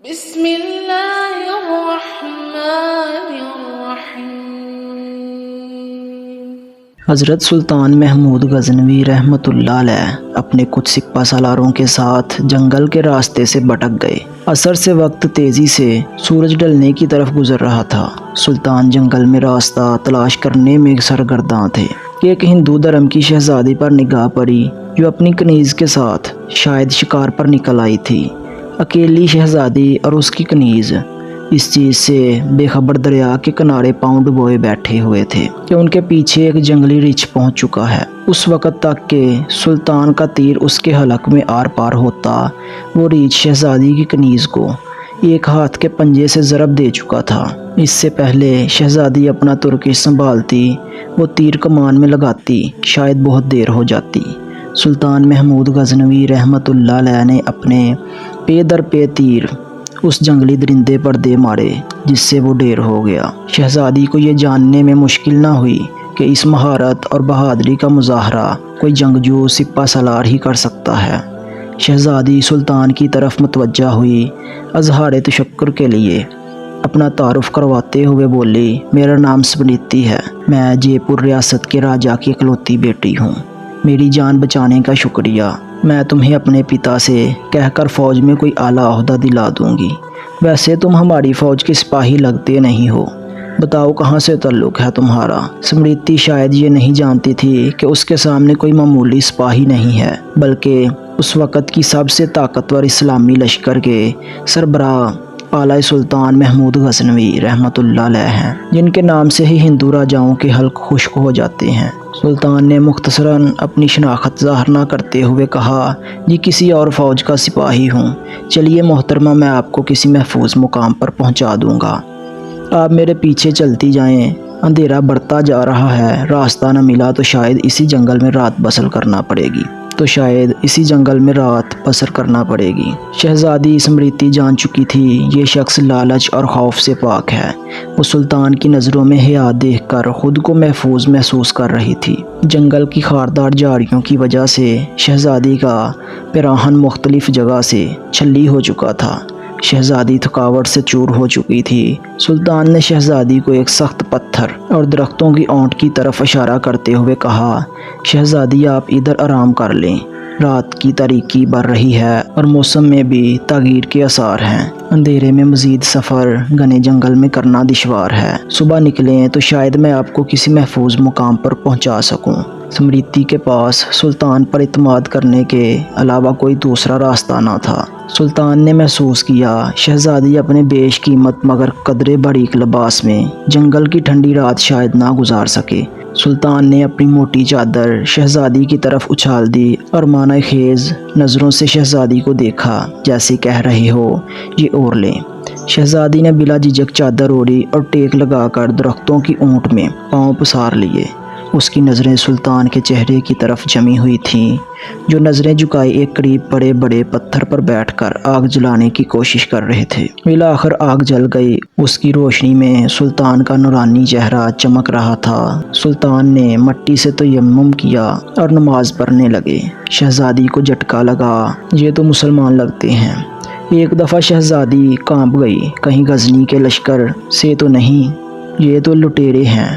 بسم اللہ الرحمن الرحیم۔ حضرت سلطان محمود غزنوی رحمۃ اللہ علیہ اپنے کچھ سپہ سالاروں کے ساتھ جنگل کے راستے سے بھٹک گئے۔ عصر سے وقت تیزی سے سورج ڈھلنے کی طرف گزر رہا تھا۔ سلطان جنگل میں راستہ تلاش کرنے میں سرگرداں تھے کہ ایک ہندو دھرم کی شہزادی پر نگاہ پڑی جو اپنی کنیز کے ساتھ شاید شکار پر نکل آئی تھی۔ اکیلی شہزادی اور اس کی کنیز اس چیز سے بے خبر دریا کے کنارے پاؤں ڈبوئے بیٹھے ہوئے تھے کہ ان کے پیچھے ایک جنگلی ریچھ پہنچ چکا ہے۔ اس وقت تک کہ سلطان کا تیر اس کے حلق میں آر پار ہوتا، وہ ریچھ شہزادی کی کنیز کو ایک ہاتھ کے پنجے سے ضرب دے چکا تھا۔ اس سے پہلے شہزادی اپنا ترکش سنبھالتی، وہ تیر کمان میں لگاتی شاید بہت دیر ہو جاتی۔ سلطان محمود غزنوی رحمۃ اللہ علیہ نے اپنے پے در پے تیر اس جنگلی درندے پر دے مارے جس سے وہ ڈیر ہو گیا۔ شہزادی کو یہ جاننے میں مشکل نہ ہوئی کہ اس مہارت اور بہادری کا مظاہرہ کوئی جنگجو سپہ سالار ہی کر سکتا ہے۔ شہزادی سلطان کی طرف متوجہ ہوئی، اظہار تشکر کے لیے اپنا تعارف کرواتے ہوئے بولی، میرا نام سمرتی ہے، میں جے پور ریاست کے راجا کی اکلوتی بیٹی ہوں، میری جان بچانے کا شکریہ، میں تمہیں اپنے پتا سے کہہ کر فوج میں کوئی اعلیٰ عہدہ دلا دوں گی، ویسے تم ہماری فوج کے سپاہی لگتے نہیں ہو، بتاؤ کہاں سے تعلق ہے تمہارا؟ سمرتی شاید یہ نہیں جانتی تھی کہ اس کے سامنے کوئی معمولی سپاہی نہیں ہے بلکہ اس وقت کی سب سے طاقتور اسلامی لشکر کے سربراہ اعلیٰ سلطان محمود غزنوی رحمۃ اللہ علیہ ہیں، جن کے نام سے ہی ہندو راجاؤں کے حلق خشک ہو جاتے ہیں۔ سلطان نے مختصراً اپنی شناخت ظاہر نہ کرتے ہوئے کہا، جی کسی اور فوج کا سپاہی ہوں، چلیے محترمہ میں آپ کو کسی محفوظ مقام پر پہنچا دوں گا، آپ میرے پیچھے چلتی جائیں، اندھیرا بڑھتا جا رہا ہے، راستہ نہ ملا تو شاید اسی جنگل میں رات بسر کرنا پڑے گی۔ شہزادی سمرتی جان چکی تھی یہ شخص لالچ اور خوف سے پاک ہے۔ وہ سلطان کی نظروں میں حیا دیکھ کر خود کو محفوظ محسوس کر رہی تھی۔ جنگل کی خاردار جھاڑیوں کی وجہ سے شہزادی کا پیراہن مختلف جگہ سے چھلی ہو چکا تھا، شہزادی تھکاوٹ سے چور ہو چکی تھی۔ سلطان نے شہزادی کو ایک سخت پتھر اور درختوں کی اونٹ کی طرف اشارہ کرتے ہوئے کہا، شہزادی آپ ادھر آرام کر لیں، رات کی تاریکی بڑھ رہی ہے اور موسم میں بھی تغیر کے آثار ہیں، اندھیرے میں مزید سفر گھنے جنگل میں کرنا دشوار ہے، صبح نکلیں تو شاید میں آپ کو کسی محفوظ مقام پر پہنچا سکوں۔ سمرتی کے پاس سلطان پر اعتماد کرنے کے علاوہ کوئی دوسرا راستہ نہ تھا۔ سلطان نے محسوس کیا شہزادی اپنے بیش قیمت مگر قدرے باریک لباس میں جنگل کی ٹھنڈی رات شاید نہ گزار سکے۔ سلطان نے اپنی موٹی چادر شہزادی کی طرف اچھال دی اور معنی خیز نظروں سے شہزادی کو دیکھا جیسے کہہ رہے ہو یہ اوڑھ لیں۔ شہزادی نے بلا جھجک چادر اوڑھی اور ٹیک لگا کر درختوں کی اونٹ میں پاؤں پسار لیے۔ اس کی نظریں سلطان کے چہرے کی طرف جمی ہوئی تھیں، جو نظریں جھکائے ایک قریب بڑے بڑے پتھر پر بیٹھ کر آگ جلانے کی کوشش کر رہے تھے۔ بالآخر آگ جل گئی، اس کی روشنی میں سلطان کا نورانی چہرہ چمک رہا تھا۔ سلطان نے مٹی سے تیمم کیا اور نماز پڑھنے لگے۔ شہزادی کو جھٹکا لگا، یہ تو مسلمان لگتے ہیں۔ ایک دفعہ شہزادی کانپ گئی، کہیں غزنی کے لشکر سے تو نہیں، یہ تو لٹیرے ہیں،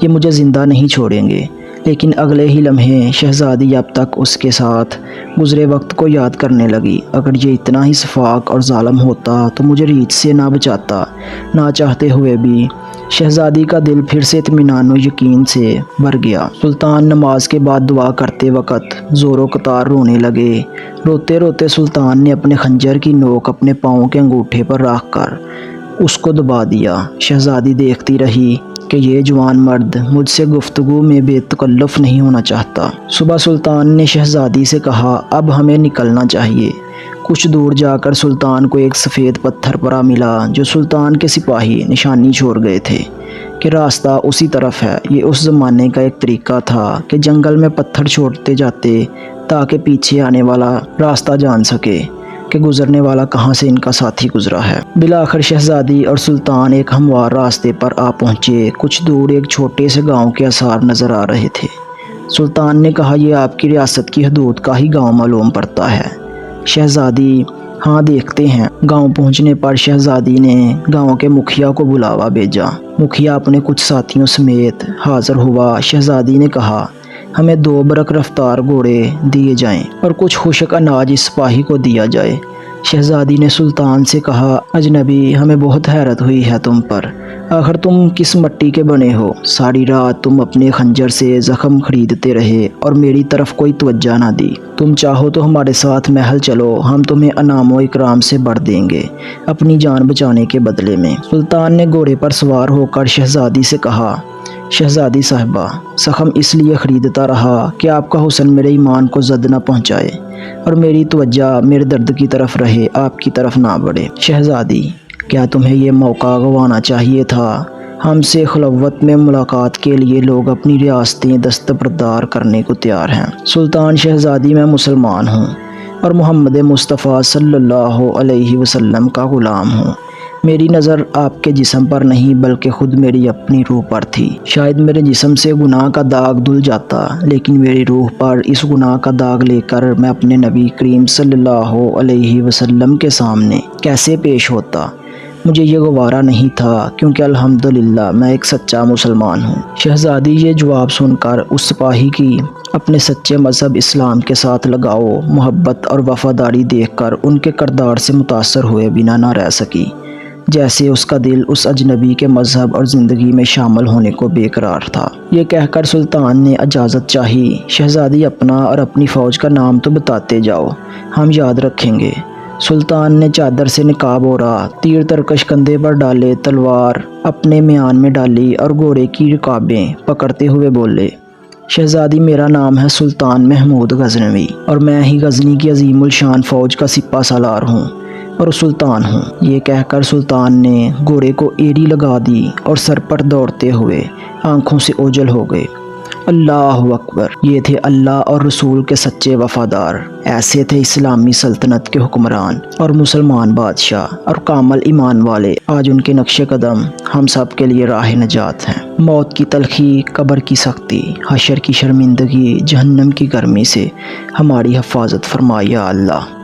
یہ مجھے زندہ نہیں چھوڑیں گے۔ لیکن اگلے ہی لمحے شہزادی اب تک اس کے ساتھ گزرے وقت کو یاد کرنے لگی، اگر یہ اتنا ہی شفاق اور ظالم ہوتا تو مجھے ریچھ سے نہ بچاتا۔ نہ چاہتے ہوئے بھی شہزادی کا دل پھر سے اطمینان و یقین سے بھر گیا۔ سلطان نماز کے بعد دعا کرتے وقت زور و قطار رونے لگے۔ روتے روتے سلطان نے اپنے خنجر کی نوک اپنے پاؤں کے انگوٹھے پر رکھ کر اس کو دبا دیا۔ شہزادی دیکھتی رہی کہ یہ جوان مرد مجھ سے گفتگو میں بے تکلف نہیں ہونا چاہتا۔ صبح سلطان نے شہزادی سے کہا، اب ہمیں نکلنا چاہیے۔ کچھ دور جا کر سلطان کو ایک سفید پتھر پرا ملا جو سلطان کے سپاہی نشانی چھوڑ گئے تھے کہ راستہ اسی طرف ہے۔ یہ اس زمانے کا ایک طریقہ تھا کہ جنگل میں پتھر چھوڑتے جاتے تاکہ پیچھے آنے والا راستہ جان سکے کہ گزرنے والا کہاں سے ان کا ساتھی گزرا ہے۔ بالآخر شہزادی اور سلطان ایک ہموار راستے پر آ پہنچے۔ کچھ دور ایک چھوٹے سے گاؤں کے آثار نظر آ رہے تھے۔ سلطان نے کہا، یہ آپ کی ریاست کی حدود کا ہی گاؤں معلوم پڑتا ہے۔ شہزادی: ہاں دیکھتے ہیں۔ گاؤں پہنچنے پر شہزادی نے گاؤں کے مکھیا کو بلاوا بھیجا۔ مکھیا اپنے کچھ ساتھیوں سمیت حاضر ہوا۔ شہزادی نے کہا، ہمیں 2 برق رفتار گھوڑے دیے جائیں اور کچھ خشک اناج اس سپاہی کو دیا جائے۔ شہزادی نے سلطان سے کہا، اجنبی، ہمیں بہت حیرت ہوئی ہے تم پر۔ آخر تم کس مٹی کے بنے ہو؟ ساری رات تم اپنے خنجر سے زخم خریدتے رہے اور میری طرف کوئی توجہ نہ دی۔ تم چاہو تو ہمارے ساتھ محل چلو، ہم تمہیں انعام و اکرام سے بڑھ دیں گے اپنی جان بچانے کے بدلے میں۔ سلطان نے گھوڑے پر سوار ہو کر شہزادی سے کہا، شہزادی صاحبہ، زخم اس لیے خریدتا رہا کہ آپ کا حسن میرے ایمان کو زد نہ پہنچائے اور میری توجہ میرے درد کی طرف رہے، آپ کی طرف نہ بڑھے۔ شہزادی: کیا تمہیں یہ موقع گنوانا چاہیے تھا؟ ہم سے خلوت میں ملاقات کے لیے لوگ اپنی ریاستیں دستبردار کرنے کو تیار ہیں۔ سلطان: شہزادی، میں مسلمان ہوں اور محمد مصطفیٰ صلی اللہ علیہ وسلم کا غلام ہوں۔ میری نظر آپ کے جسم پر نہیں بلکہ خود میری اپنی روح پر تھی۔ شاید میرے جسم سے گناہ کا داغ دھل جاتا، لیکن میری روح پر اس گناہ کا داغ لے کر میں اپنے نبی کریم صلی اللہ علیہ وسلم کے سامنے کیسے پیش ہوتا؟ مجھے یہ گوارا نہیں تھا، کیونکہ الحمدللہ میں ایک سچا مسلمان ہوں۔ شہزادی: یہ جواب سن کر اس سپاہی کی اپنے سچے مذہب اسلام کے ساتھ لگاؤ، محبت اور وفاداری دیکھ کر ان کے کردار سے متاثر ہوئے بنا نہ رہ سکی، جیسے اس کا دل اس اجنبی کے مذہب اور زندگی میں شامل ہونے کو بے قرار تھا۔ یہ کہہ کر سلطان نے اجازت چاہی۔ شہزادی: اپنا اور اپنی فوج کا نام تو بتاتے جاؤ، ہم یاد رکھیں گے۔ سلطان نے چادر سے نقاب اوڑھا، تیر ترکش کندھے پر ڈالے، تلوار اپنے میان میں ڈالی اور گھوڑے کی رکابیں پکڑتے ہوئے بولے، شہزادی، میرا نام ہے سلطان محمود غزنوی اور میں ہی غزنی کی عظیم الشان فوج کا سپہ سالار ہوں اور سلطان ہوں۔ یہ کہہ کر سلطان نے گھوڑے کو ایڑی لگا دی اور سر پر دوڑتے ہوئے آنکھوں سے اوجھل ہو گئے۔ اللہ اکبر! یہ تھے اللہ اور رسول کے سچے وفادار، ایسے تھے اسلامی سلطنت کے حکمران اور مسلمان بادشاہ اور کامل ایمان والے۔ آج ان کے نقش قدم ہم سب کے لیے راہ نجات ہیں۔ موت کی تلخی، قبر کی سختی، حشر کی شرمندگی، جہنم کی گرمی سے ہماری حفاظت فرمائے یا اللہ۔